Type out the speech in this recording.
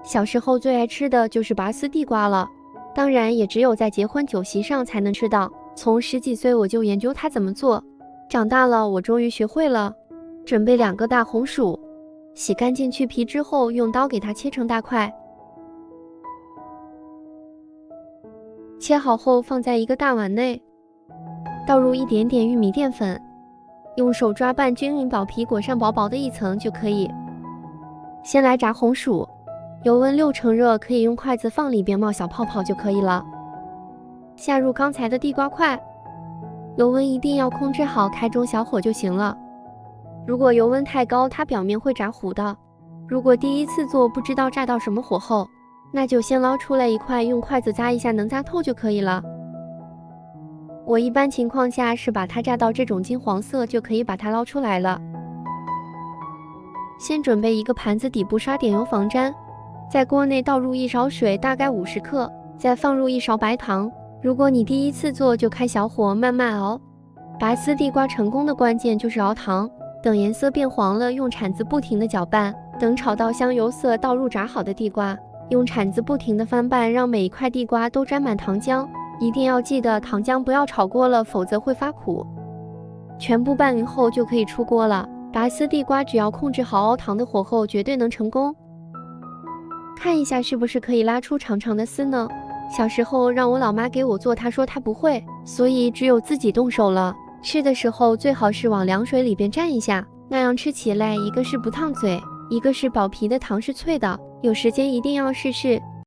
小时候最爱吃的就是拔丝地瓜了，当然也只有在结婚酒席上才能吃到。从10几岁我就研究它怎么做，长大了我终于学会了。准备2个大红薯，洗干净去皮之后，用刀给它切成大块。切好后放在一个大碗内，倒入一点点玉米淀粉，用手抓拌均匀，保皮裹上薄薄的一层就可以。先来炸红薯，油温6成热，可以用筷子放里边冒小泡泡就可以了。下入刚才的地瓜块，油温一定要控制好，开中小火就行了。如果油温太高，它表面会炸糊的。如果第一次做不知道炸到什么火候，那就先捞出来一块，用筷子扎一下，能扎透就可以了。我一般情况下是把它炸到这种金黄色，就可以把它捞出来了。先准备一个盘子，底部刷点油防粘，在锅内倒入1勺水，大概50克，再放入1勺白糖。如果你第一次做，就开小火慢慢熬。拔丝地瓜成功的关键就是熬糖，等颜色变黄了，用铲子不停地搅拌，等炒到香油色，倒入炸好的地瓜，用铲子不停地翻拌，让每一块地瓜都沾满糖浆。一定要记得糖浆不要炒过了，否则会发苦。全部拌匀后就可以出锅了。拔丝地瓜只要控制好熬糖的火候，绝对能成功。看一下是不是可以拉出长长的丝呢？小时候让我老妈给我做，她说她不会，所以只有自己动手了。吃的时候最好是往凉水里边蘸一下，那样吃起来一个是不烫嘴，一个是保皮的糖是脆的。有时间一定要试试。